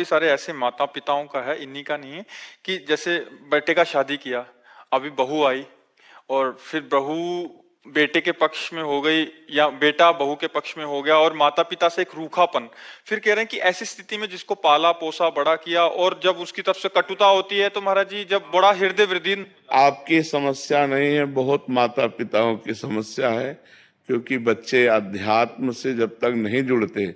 काफी सारे ऐसे माता पिताओं का है, इन्हीं का नहीं है, कि जैसे बेटे का शादी किया, अभी बहू आई, और फिर बहू बेटे के पक्ष में हो गई या बेटा बहू के पक्ष में हो गया, और माता पिता से एक रूखापन। फिर कह रहे हैं कि ऐसी स्थिति में जिसको पाला पोसा बड़ा किया, और जब उसकी तरफ से कटुता होती है तो महाराज जी जब बड़ा हृदय वृद्धि। आपकी समस्या नहीं है, बहुत माता पिताओं की समस्या है। क्योंकि बच्चे अध्यात्म से जब तक नहीं जुड़ते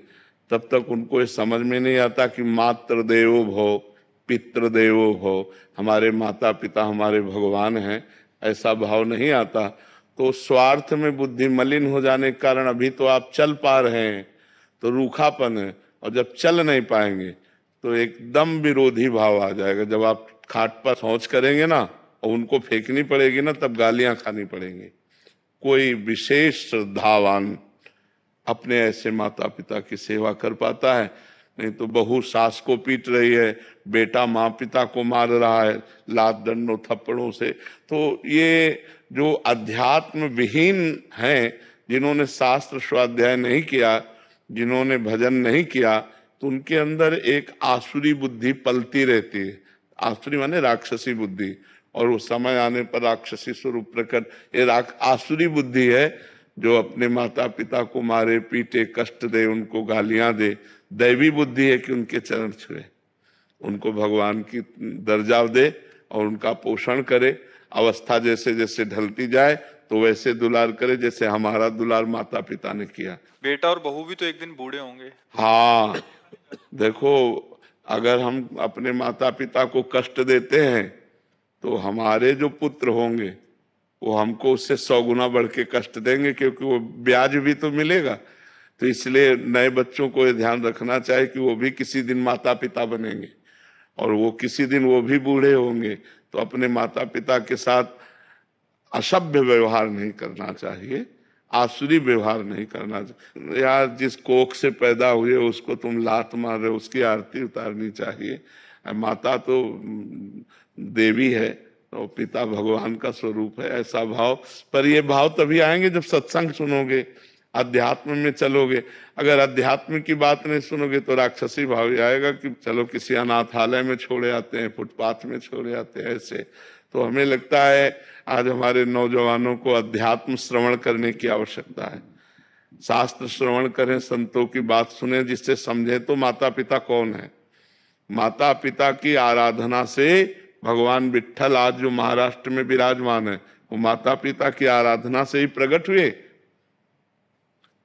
तब तक उनको ये समझ में नहीं आता कि मातृ देवो भव पितृ देवो भव, हमारे माता पिता हमारे भगवान हैं, ऐसा भाव नहीं आता। तो स्वार्थ में बुद्धि मलिन हो जाने के कारण अभी तो आप चल पा रहे हैं तो रूखापन है, और जब चल नहीं पाएंगे तो एकदम विरोधी भाव आ जाएगा। जब आप खाट पर शौच करेंगे ना और उनको फेंकनी पड़ेगी ना, तब गालियां खानी पड़ेंगी। कोई विशेष श्रद्धावान अपने ऐसे माता पिता की सेवा कर पाता है। नहीं तो बहू सास को पीट रही है, बेटा माँ पिता को मार रहा है लात डंडों थप्पड़ों से। तो ये जो अध्यात्म विहीन हैं, जिन्होंने शास्त्र स्वाध्याय नहीं किया, जिन्होंने भजन नहीं किया, तो उनके अंदर एक आसुरी बुद्धि पलती रहती है। आसुरी माने राक्षसी बुद्धि, और वो समय आने पर राक्षसी स्वरूप प्रकट। ये आसुरी बुद्धि है जो अपने माता पिता को मारे पीटे कष्ट दे, उनको गालियां दे। दैवी बुद्धि है कि उनके चरण छुए, उनको भगवान की दर्जा दे और उनका पोषण करे। अवस्था जैसे जैसे ढलती जाए तो वैसे दुलार करे जैसे हमारा दुलार माता पिता ने किया। बेटा और बहू भी तो एक दिन बूढ़े होंगे। हाँ, देखो, अगर हम अपने माता पिता को कष्ट देते हैं तो हमारे जो पुत्र होंगे वो हमको उससे 100 गुना बढ़ के कष्ट देंगे, क्योंकि वो ब्याज भी तो मिलेगा। तो इसलिए नए बच्चों को ये ध्यान रखना चाहिए कि वो भी किसी दिन माता पिता बनेंगे, और वो किसी दिन वो भी बूढ़े होंगे। तो अपने माता पिता के साथ असभ्य व्यवहार नहीं करना चाहिए, आसुरी व्यवहार नहीं करना चाहिए। यार, जिस कोख से पैदा हुए उसको तुम लात मार रहे हो, उसकी आरती उतारनी चाहिए। माता तो देवी है और पिता भगवान का स्वरूप है, ऐसा भाव। पर ये भाव तभी आएंगे जब सत्संग सुनोगे, अध्यात्म में चलोगे। अगर अध्यात्म की बात नहीं सुनोगे तो राक्षसी भाव ही आएगा कि चलो किसी अनाथालय में छोड़े आते हैं, फुटपाथ में छोड़े आते हैं, ऐसे। तो हमें लगता है आज हमारे नौजवानों को अध्यात्म श्रवण करने की आवश्यकता है। शास्त्र श्रवण करें, संतों की बात सुने, जिससे समझे तो माता पिता कौन है। माता पिता की आराधना से भगवान विट्ठल आज जो महाराष्ट्र में विराजमान है, वो माता पिता की आराधना से ही प्रकट हुए।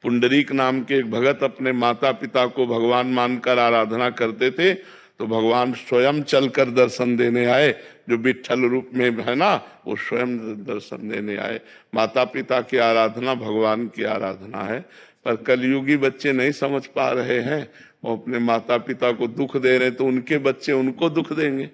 पुंडरीक नाम के एक भगत अपने माता पिता को भगवान मानकर आराधना करते थे, तो भगवान स्वयं चलकर दर्शन देने आए। जो विट्ठल रूप में है ना, वो स्वयं दर्शन देने आए। माता पिता की आराधना भगवान की आराधना है। पर कलयुगी बच्चे नहीं समझ पा रहे हैं, वो अपने माता पिता को दुख दे रहे, तो उनके बच्चे उनको दुख देंगे।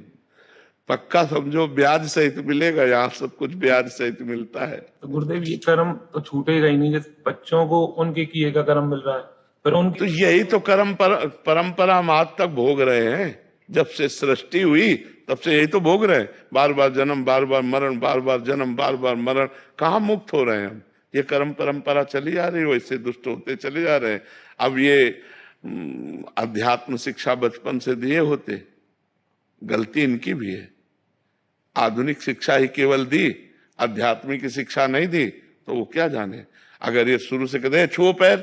पक्का समझो, ब्याज सहित मिलेगा, यहाँ सब कुछ ब्याज सहित मिलता है। तो गुरुदेव, ये कर्म तो छूटेगा ही नहीं। जैसे बच्चों को उनके किए का कर्म मिल रहा है, पर उनकी तो यही तो परंपरा हम आज तक भोग रहे हैं। जब से सृष्टि हुई तब से यही तो भोग रहे हैं। बार बार जन्म, बार बार मरण, बार बार जन्म, बार बार मरण। कहाँ मुक्त हो रहे हैं हम? ये कर्म परंपरा चली आ रही है, वैसे दुष्ट होते चले जा रहे हैं। अब ये अध्यात्म शिक्षा बचपन से दिए होते, गलती इनकी भी है। आधुनिक शिक्षा ही केवल दी, आध्यात्मिक की शिक्षा नहीं दी, तो वो क्या जाने। अगर ये शुरू से कहते हैं छुओ पैर,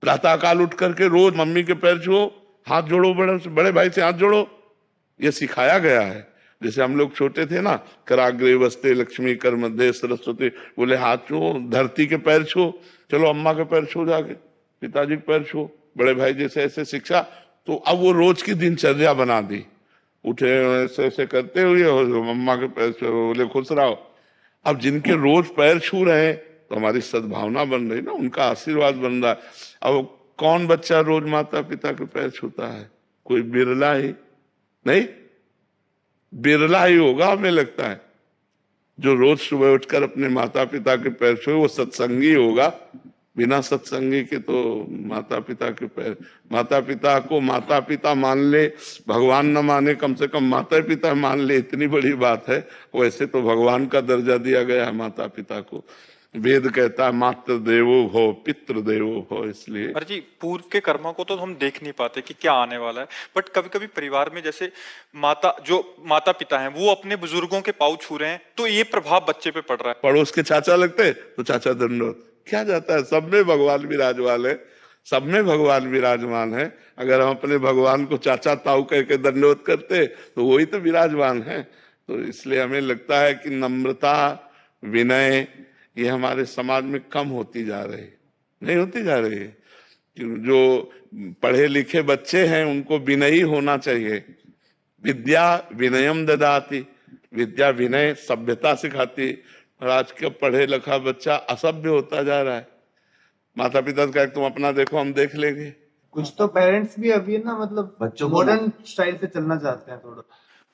प्रातःकाल उठ करके रोज मम्मी के पैर छुओ, हाथ जोड़ो, बड़े भाई से हाथ जोड़ो, ये सिखाया गया है। जैसे हम लोग छोटे थे ना, कराग्रे वस्ते लक्ष्मी कर मध्य सरस्वती, बोले हाथ छुओ, धरती के पैर छुओ, चलो अम्मा के पैर छुओ, जाके पिताजी के पैर छुओ, बड़े भाई जैसे ऐसे शिक्षा। तो अब वो रोज की दिनचर्या बना दी। उठे ऐसे ऐसे करते हुए मम्मा के पैर छुओ, बोले खुश रहो। अब जिनके रोज पैर छू रहे हैं तो हमारी सद्भावना बन रही ना, उनका आशीर्वाद बन रहा है। अब कौन बच्चा रोज माता पिता के पैर छूता है? कोई बिरला ही, नहीं बिरला ही होगा हमें लगता है जो रोज सुबह उठकर अपने माता पिता के पैर छुए। वो सत्संगी होगा, बिना सत्संगी के तो माता पिता के पैर। माता पिता को माता पिता मान ले, भगवान न माने, कम से कम माता पिता मान ले, इतनी बड़ी बात है। वैसे तो भगवान का दर्जा दिया गया है माता पिता को। वेद कहता है मातृ देवो भव पितृ देवो भव, इसलिए पर जी पूर्व के कर्मों को तो हम देख नहीं पाते कि क्या आने वाला है, बट कभी कभी परिवार में जैसे माता पिता हैं वो अपने बुजुर्गों के पाँव छू रहे हैं तो ये प्रभाव बच्चे पे पड़ रहा है। पड़ोस के चाचा लगते तो चाचा दंडोत, क्या जाता है, सब में भगवान विराजमान है, सब में भगवान विराजमान है। अगर हम अपने भगवान को चाचा ताऊ कह के दंडवत करते तो वही तो विराजमान है। तो इसलिए हमें लगता है कि नम्रता विनय ये हमारे समाज में कम होती जा रही, नहीं होती जा रही है। जो पढ़े लिखे बच्चे हैं उनको विनयी होना चाहिए। विद्या विनयम ददाति, विद्या विनय सभ्यता सिखाती, और आज का पढ़े लिखा बच्चा असभ्य होता जा रहा है। माता पिता का तुम अपना देखो, हम देख लेंगे। कुछ तो पेरेंट्स भी अभी ना मतलब बच्चों को मॉडर्न स्टाइल से चलना चाहते हैं थोड़ा।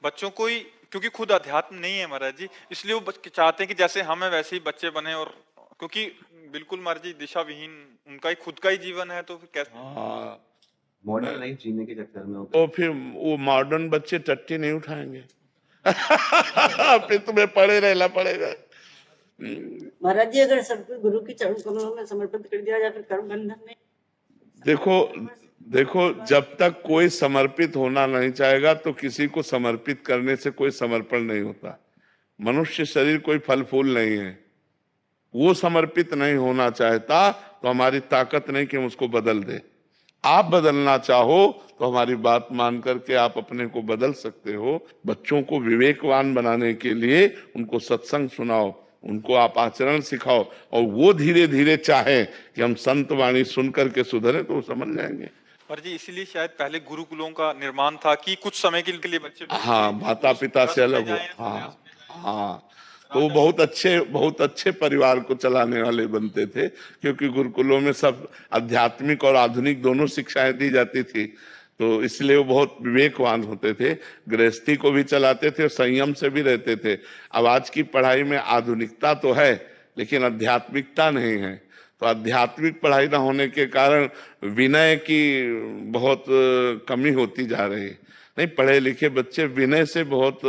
बच्चों को ही, क्योंकि खुद अध्यात्म नहीं है महाराज जी, इसलिए वो चाहते हैं कि जैसे हम है वैसे ही बच्चे बने, और क्योंकि बिल्कुल महाराज जी दिशा विहीन उनका ही खुद का ही जीवन है तो फिर कैसे। हाँ, मॉडर्न लाइफ जीने के चक्कर में तो फिर वो मॉडर्न बच्चे टट्टी नहीं उठाएंगे। फिर तुम्हें पढ़े रहना पड़ेगा। महाराज जी अगर सब गुरु की चरण कमलों में समर्पित कर दिया जाए फिर कर्म बंधन नहीं। देखो जब तक कोई समर्पित होना नहीं चाहेगा तो किसी को समर्पित करने से कोई समर्पण नहीं होता। मनुष्य शरीर कोई फल फूल नहीं है, वो समर्पित नहीं होना चाहता तो हमारी ताकत नहीं कि हम उसको बदल दे। आप बदलना चाहो तो हमारी बात मान करके आप अपने को बदल सकते हो। बच्चों को विवेकवान बनाने के लिए उनको सत्संग सुनाओ, उनको आप आचरण सिखाओ, और वो धीरे धीरे चाहे कि हम संत वाणी सुन करके सुधरे तो वो समझ जाएंगे। पर जी इसीलिए शायद पहले गुरुकुलों का निर्माण था कि कुछ समय के लिए बच्चे, हाँ, माता पिता से अलग हो। हाँ हाँ, तो वो बहुत अच्छे परिवार को चलाने वाले बनते थे, क्योंकि गुरुकुलों में सब आध्यात्मिक और आधुनिक दोनों शिक्षाएं दी जाती थी। तो इसलिए वो बहुत विवेकवान होते थे, गृहस्थी को भी चलाते थे और संयम से भी रहते थे। अब आज की पढ़ाई में आधुनिकता तो है लेकिन आध्यात्मिकता नहीं है, तो आध्यात्मिक पढ़ाई ना होने के कारण विनय की बहुत कमी होती जा रही है। नहीं, पढ़े लिखे बच्चे विनय से बहुत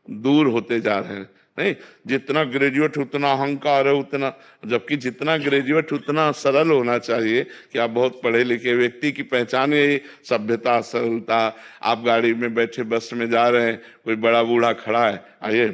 दूर होते जा रहे हैं। नहीं, जितना ग्रेजुएट उतना अहंकार है, उतना, जबकि जितना ग्रेजुएट उतना सरल होना चाहिए कि आप बहुत पढ़े लिखे व्यक्ति की पहचान यही सभ्यता सरलता। आप गाड़ी में बैठे बस में जा रहे हैं, कोई बड़ा बूढ़ा खड़ा है, आइए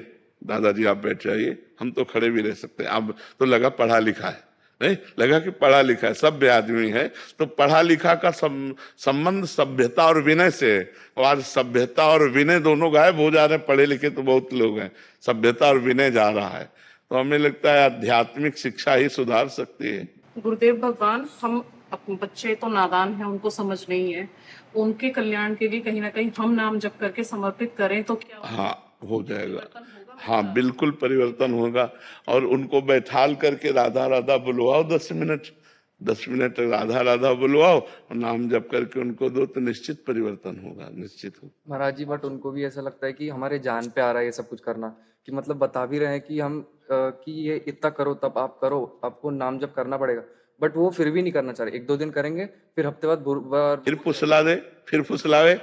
दादाजी आप बैठ जाइए, हम तो खड़े भी रह सकते हैं। आप तो लगा पढ़ा लिखा है, नहीं लगा कि पढ़ा लिखा है, सभ्य आदमी है। तो पढ़ा लिखा का संबंध सभ्यता और विनय से है, और आज सभ्यता और विनय दोनों गायब हो जा रहे हैं। पढ़े लिखे तो बहुत लोग हैं, सभ्यता और विनय जा रहा है। तो हमें लगता है आध्यात्मिक शिक्षा ही सुधार सकती है। गुरुदेव भगवान, हम बच्चे तो नादान हैं, उनको समझ नहीं है, उनके कल्याण के लिए कहीं ना कहीं हम नाम जप करके समर्पित करें तो क्या हाँ, हो जाएगा। हाँ, बिल्कुल परिवर्तन होगा। और उनको बैठाल करके राधा राधा बुलवाओ 10 मिनट राधा राधा बुलवाओ और नाम जप करके उनको दो, तो निश्चित परिवर्तन होगा, निश्चित होगा। महाराज जी, बट उनको भी ऐसा लगता है कि हमारे जान पे आ रहा है ये सब कुछ करना, कि मतलब बता भी रहे हैं कि हम कि ये इतना करो तब आप करो, आपको नाम जप करना पड़ेगा, बट वो फिर भी नहीं करना चाह रहे। 1-2 दिन करेंगे, फिर हफ्ते बाद फिर फुसलावे।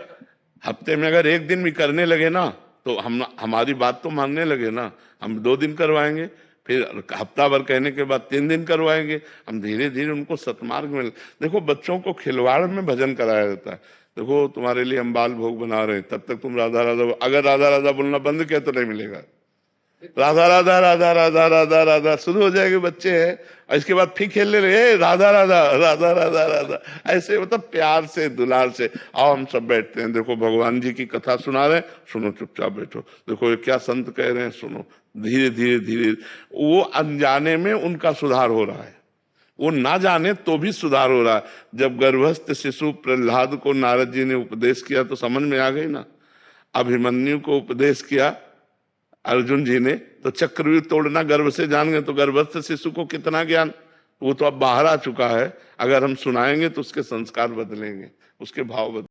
हफ्ते में अगर 1 दिन भी करने लगे ना तो हमारी बात तो मानने लगे ना। हम 2 दिन करवाएंगे, फिर हफ्ता भर कहने के बाद 3 दिन करवाएंगे। हम धीरे धीरे उनको सतमार्ग में, देखो बच्चों को खिलवाड़ में भजन कराया जाता है। देखो तुम्हारे लिए हम बाल भोग बना रहे हैं, तब तक तुम राधा राधा, अगर राधा राधा बोलना बंद किया तो नहीं मिलेगा। राधा राधा राधा राधा राधा राधा शुरू हो जाएंगे बच्चे हैं, और इसके बाद फिर खेलने लगे राधा राधा राधा राधा राधा, ऐसे मतलब प्यार से दुलार से। आओ हम सब बैठते हैं, देखो भगवान जी की कथा सुना रहे हैं, सुनो चुपचाप बैठो, देखो ये क्या संत कह रहे हैं सुनो। धीरे धीरे धीरे वो अनजाने में उनका सुधार हो रहा है, वो ना जाने तो भी सुधार हो रहा है। जब गर्भस्थ शिशु प्रहलाद को नारद जी ने उपदेश किया तो समझ में आ गई ना। अभिमन्यु को उपदेश किया अर्जुन जी ने तो चक्रव्यूह तोड़ना गर्भ से जान गए, तो गर्भस्थ शिशु को कितना ज्ञान, वो तो अब बाहर आ चुका है। अगर हम सुनाएंगे तो उसके संस्कार बदलेंगे, उसके भाव बदलेंगे।